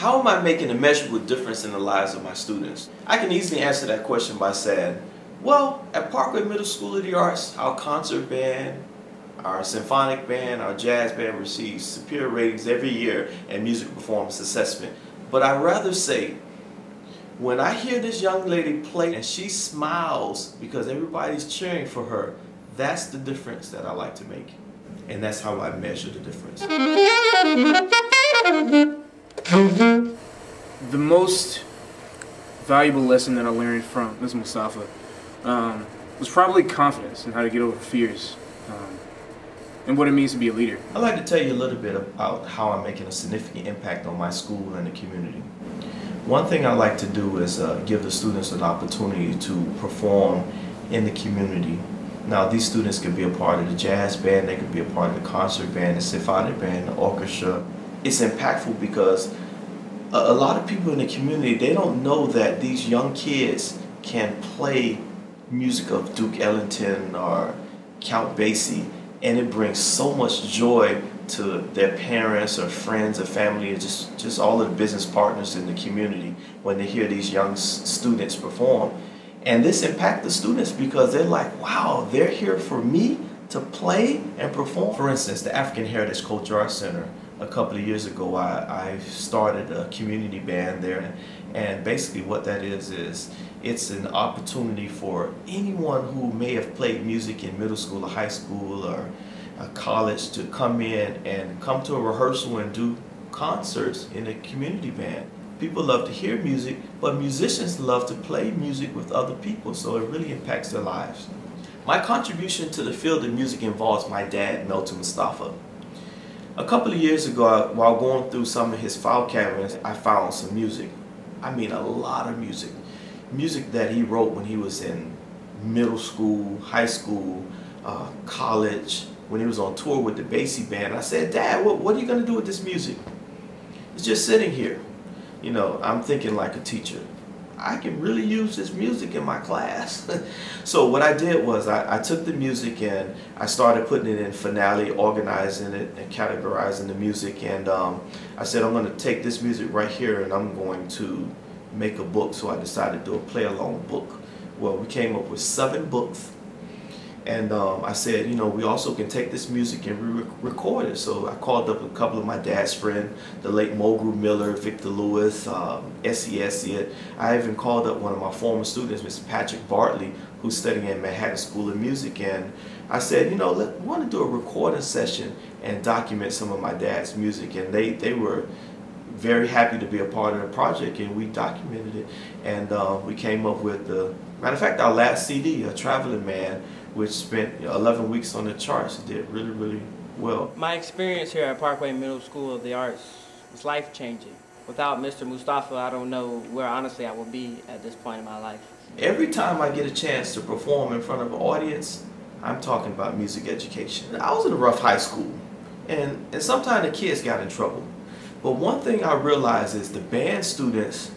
How am I making a measurable difference in the lives of my students? I can easily answer that question by saying, well, at Parkway Middle School of the Arts, our concert band, our symphonic band, our jazz band receives superior ratings every year in music performance assessment. But I'd rather say, when I hear this young lady play and she smiles because everybody's cheering for her, that's the difference that I like to make. And that's how I measure the difference. The most valuable lesson that I learned from Ms. Mustafa was probably confidence and how to get over fears and what it means to be a leader. I'd like to tell you a little bit about how I'm making a significant impact on my school and the community. One thing I like to do is give the students an opportunity to perform in the community. Now, these students could be a part of the jazz band, they could be a part of the concert band, the symphonic band, the orchestra. It's impactful because a lot of people in the community, they don't know that these young kids can play music of Duke Ellington or Count Basie, and it brings so much joy to their parents or friends or family or just all of the business partners in the community when they hear these young students perform. And this impacts the students because they're like, wow, they're here for me to play and perform. For instance, the African Heritage Culture Arts Center, a couple of years ago, I started a community band there. And basically what that is it's an opportunity for anyone who may have played music in middle school or high school or college to come in and come to a rehearsal and do concerts in a community band. People love to hear music, but musicians love to play music with other people, so it really impacts their lives. My contribution to the field of music involves my dad, Melton Mustafa. A couple of years ago, while going through some of his file cabinets, I found some music. I mean, a lot of music. Music that he wrote when he was in middle school, high school, college, when he was on tour with the Basie band. I said, Dad, what are you going to do with this music? It's just sitting here. You know, I'm thinking like a teacher. I can really use this music in my class. So what I did was I took the music and I started putting it in finale, organizing it and categorizing the music. And I said, I'm going to take this music right here and I'm going to make a book. So I decided to do a play-along book. Well, we came up with 7 books. And I said, you know, we also can take this music and re-record it. So I called up a couple of my dad's friends, the late Mulgrew Miller, Victor Lewis, S.E. I even called up one of my former students, Mr. Patrick Bartley, who's studying at Manhattan School of Music. And I said, you know, we want to do a recording session and document some of my dad's music. And they were very happy to be a part of the project, and we documented it. And we came up with the, matter of fact, our last CD, A Traveling Man, which spent 11 weeks on the charts. It did really, really well. My experience here at Parkway Middle School of the Arts was life-changing. Without Mr. Mustafa, I don't know where honestly I would be at this point in my life. Every time I get a chance to perform in front of an audience, I'm talking about music education. I was in a rough high school, and sometimes the kids got in trouble. But one thing I realized is the band students,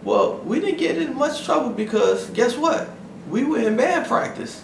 well, we didn't get in much trouble because guess what? We were in band practice.